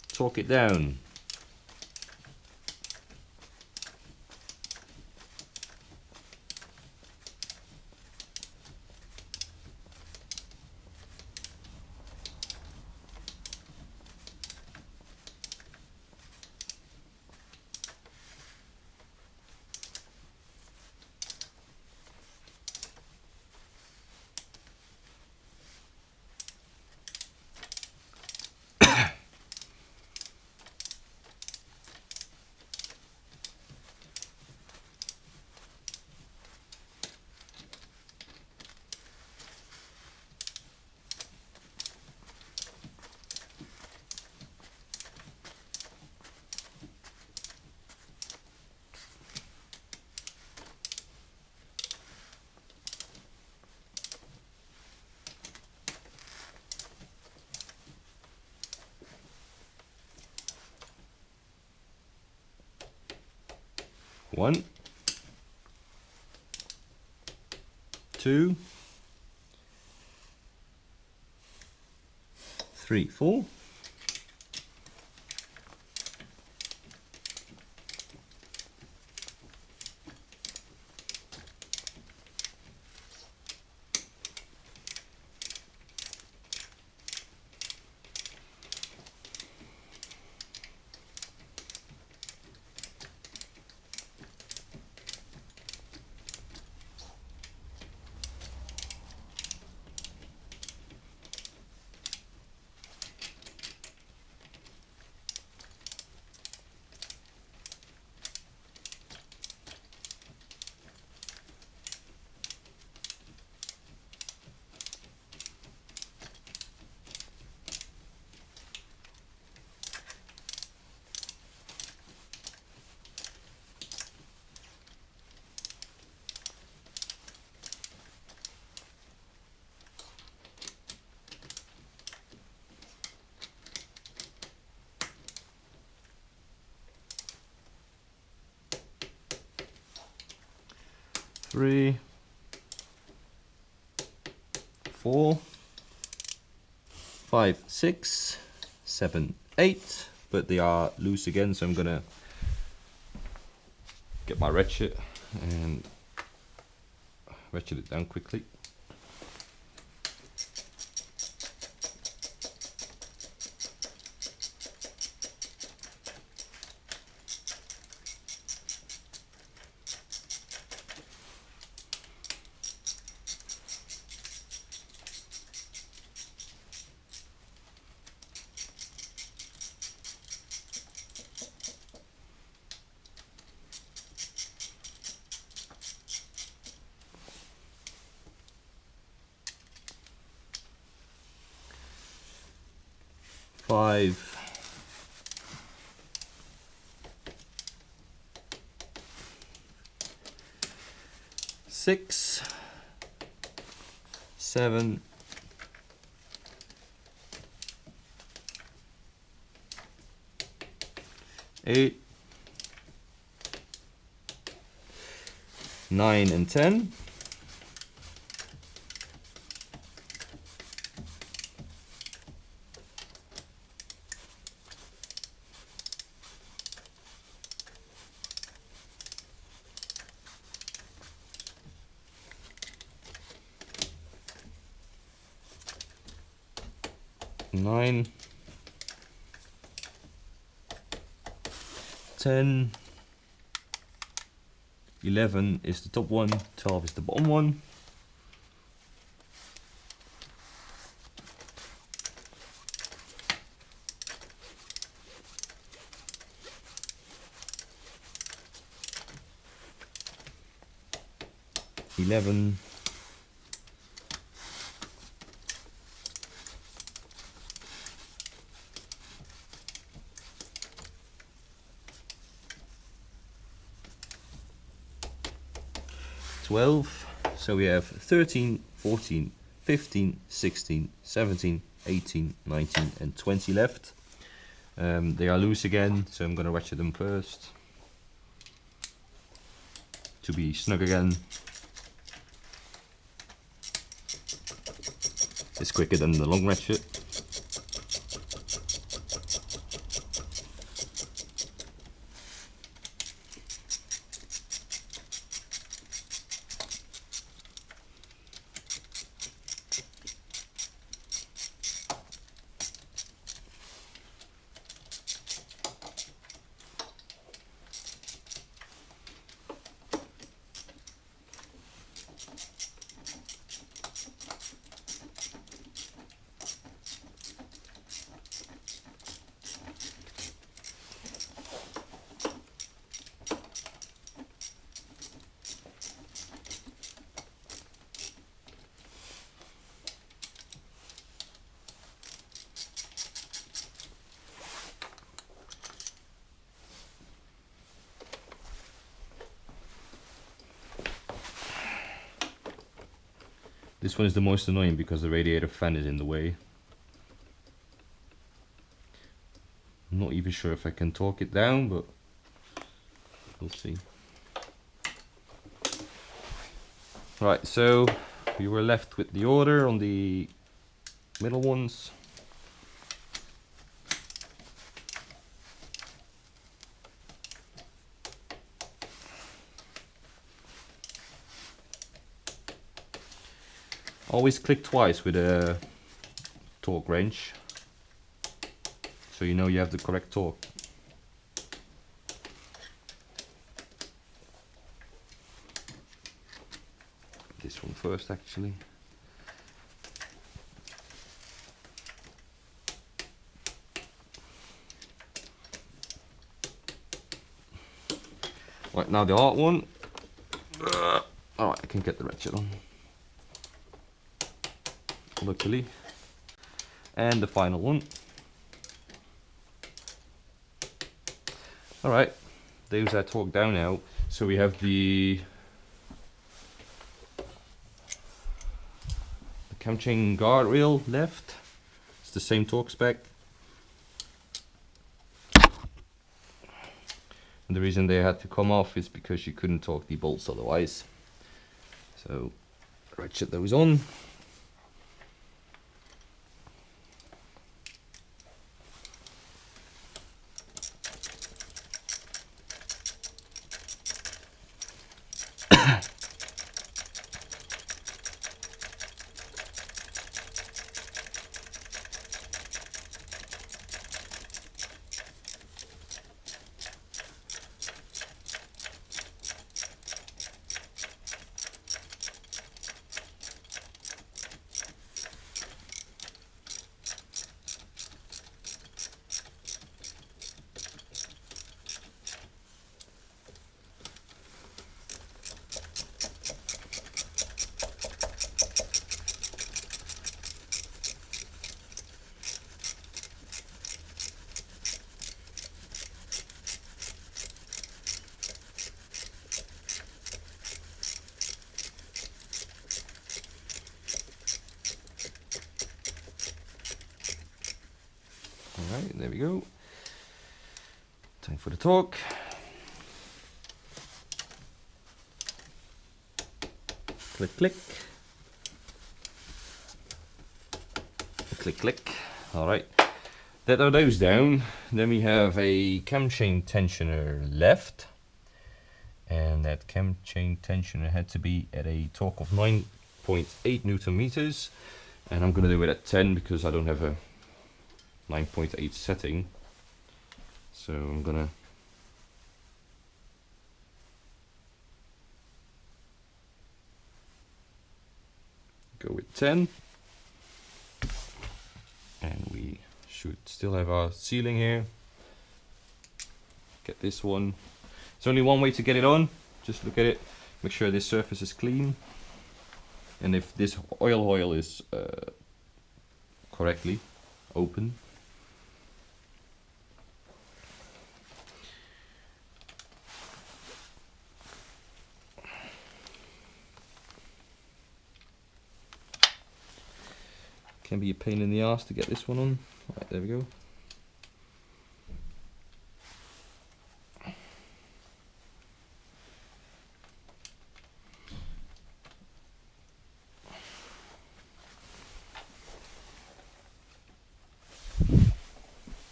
torque it down. One, 2, 3, 4. 3, 4, 5, 6, 7, 8, but they are loose again, so I'm gonna get my ratchet and ratchet it down quickly. Five, 6, 7, 8, 9 and 10. Nine, 10, 11 is the top one, 12 is the bottom one. $11, 12, so we have 13, 14, 15, 16, 17, 18, 19 and 20 left. They are loose again, so I'm going to ratchet them first to be snug again. It's quicker than the long ratchet. This one is the most annoying because the radiator fan is in the way. I'm not even sure if I can torque it down, but we'll see. Right, so we were left with the order on the middle ones. Always click twice with a torque wrench, so you know you have the correct torque. This one first, actually. Right, now the hard one. Alright, I can get the ratchet on, luckily. And the final one. Alright, those are torqued down now. So we have the cam chain guardrail left. It's the same torque spec. And the reason they had to come off is because you couldn't torque the bolts otherwise. So ratchet those on. Alright, there we go. Time for the torque. Click, click. Click, click. Alright. That are those down. Then we have a cam chain tensioner left. And that cam chain tensioner had to be at a torque of 9.8 Newton meters. And I'm going to do it at 10 because I don't have a 9.8 setting, so I'm gonna go with 10, and we should still have our sealing here. Get this one. There's only one way to get it on. Just look at it, make sure this surface is clean, and if this oil is correctly open. Can be a pain in the ass to get this one on. Right, there we go.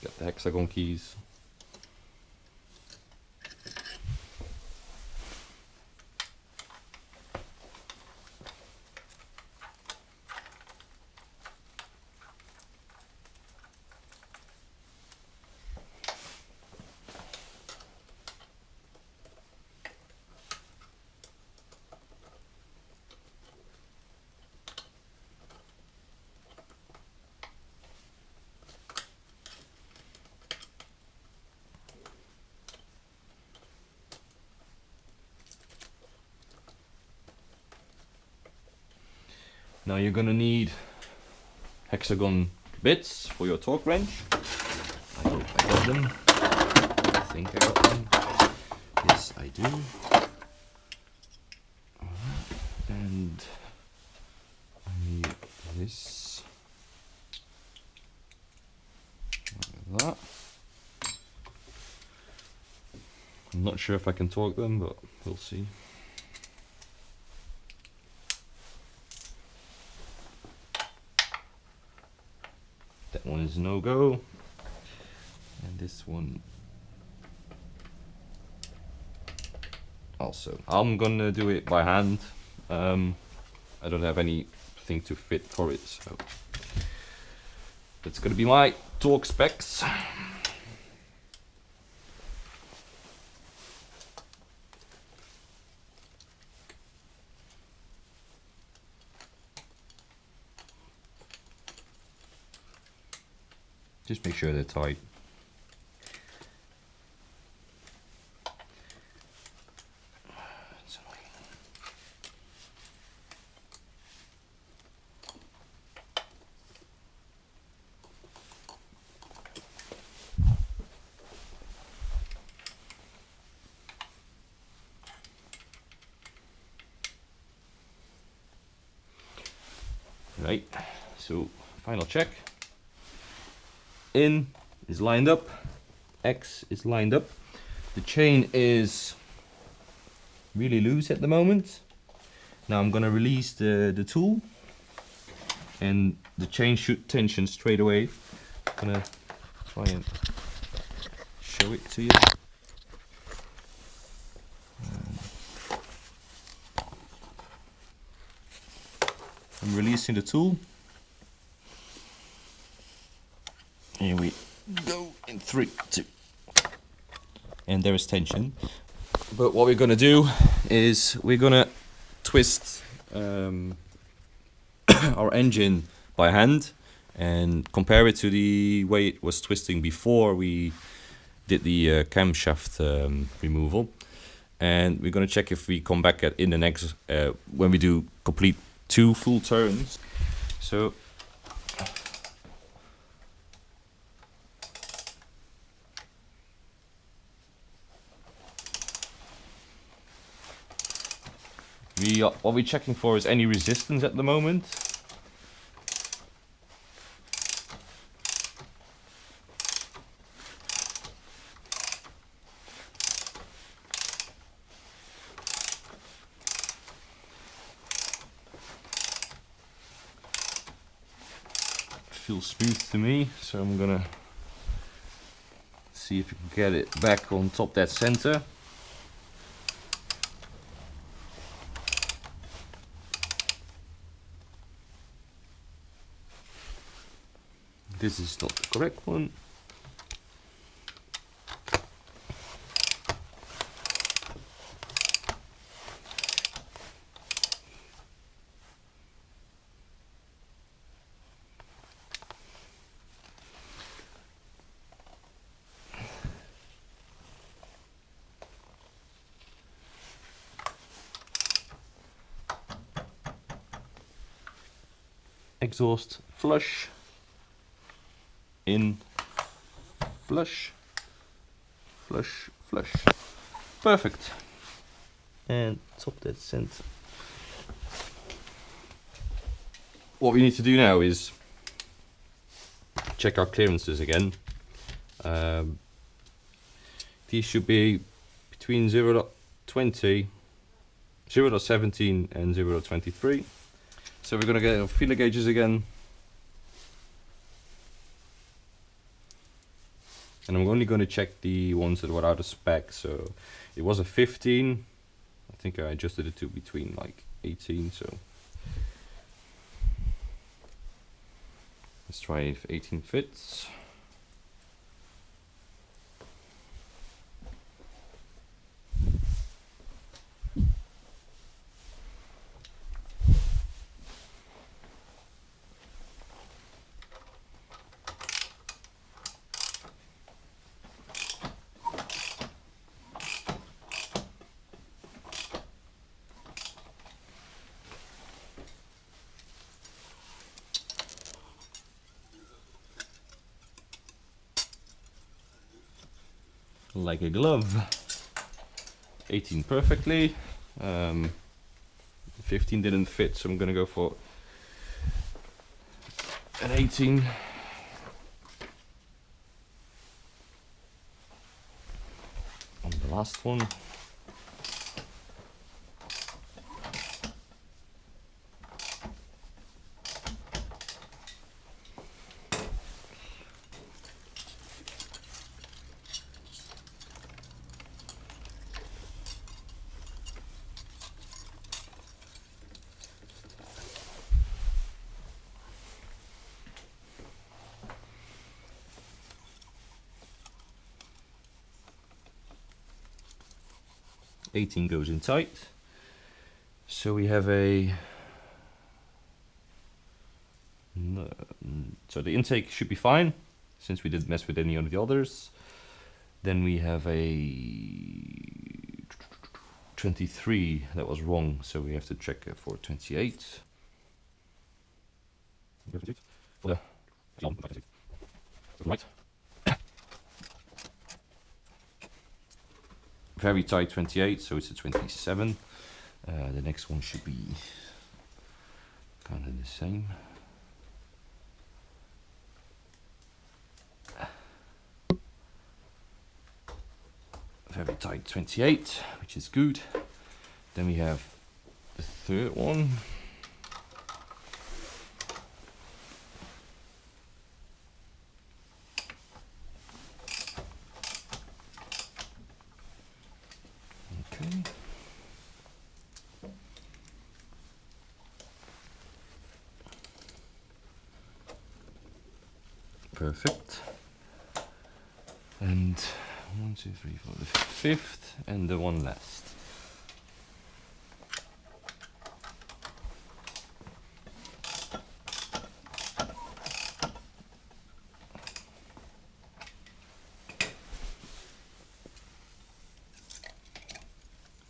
Got the hexagon keys. Now you're gonna need hexagon bits for your torque wrench. I hope I got them. I think I got them. Yes, I do. And I need this. Like that. I'm not sure if I can torque them, but we'll see. That one is no go, and this one also. I'm gonna do it by hand. I don't have anything to fit for it, so that's gonna be my torque specs. Just make sure they're tight. It's annoying. Right, so final check. In is lined up, X is lined up. The chain is really loose at the moment. Now I'm gonna release the tool, and the chain should tension straight away. I'm gonna try and show it to you. I'm releasing the tool. Here we go in 3, 2. And there is tension. But what we're gonna do is we're gonna twist our engine by hand and compare it to the way it was twisting before we did the camshaft removal. And we're gonna check if we come back in the next when we do complete 2 full turns. So what we're checking for is any resistance at the moment. Feels smooth to me, so I'm gonna see if we can get it back on top that center. This is not the correct one. Exhaust flush, in, flush, flush, flush. Perfect. And top that center. What we need to do now is check our clearances again. These should be between 0.20, 0.17 and 0.23. So we're gonna get our feeler gauges again. And I'm only gonna check the ones that were out of spec. So it was a 15. I think I adjusted it to between like 18, so. Let's try if 18 fits. Like a glove. 18 perfectly. 15 didn't fit, so I'm gonna go for an 18. On the last one. '18 goes in tight, so we have a so the intake should be fine since we didn't mess with any of the others. Then we have a 23 that was wrong, so we have to check for 28. Right. Very tight 28, so it's a 27. The next one should be kind of the same. Very tight 28, which is good. Then we have the third one. Okay. Perfect. And 1, 2, 3, 4, the fifth and the one last.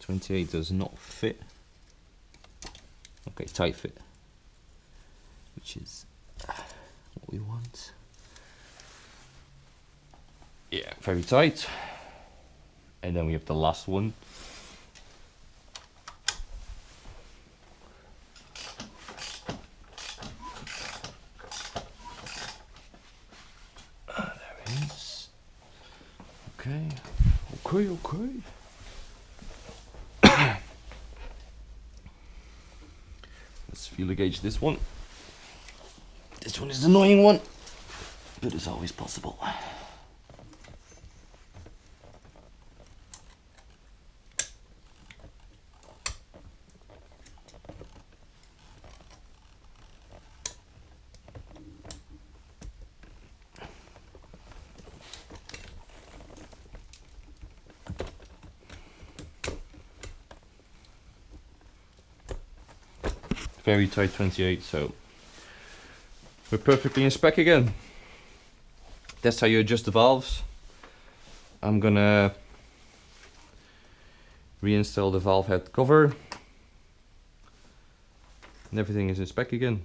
.28 does not fit. Okay, tight fit, which is what we want. Yeah, very tight. And then we have the last one. There it is. Okay, okay. Let's feeler gauge this one. This one is the annoying one, but it's always possible. Very tight 28, so we're perfectly in spec again. That's how you adjust the valves. I'm gonna reinstall the valve head cover and everything is in spec again.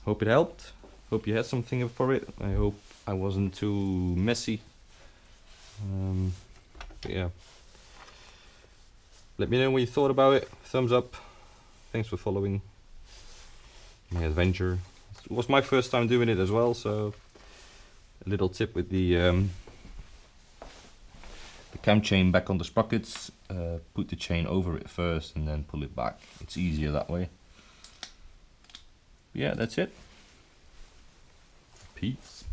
Hope it helped. Hope you had something for it. I hope I wasn't too messy. But yeah, let me know what you thought about it. Thumbs up. Thanks for following my adventure. It was my first time doing it as well, so a little tip with the cam chain back on the sprockets. Put the chain over it first and then pull it back. It's easier that way. Yeah, that's it. Peace.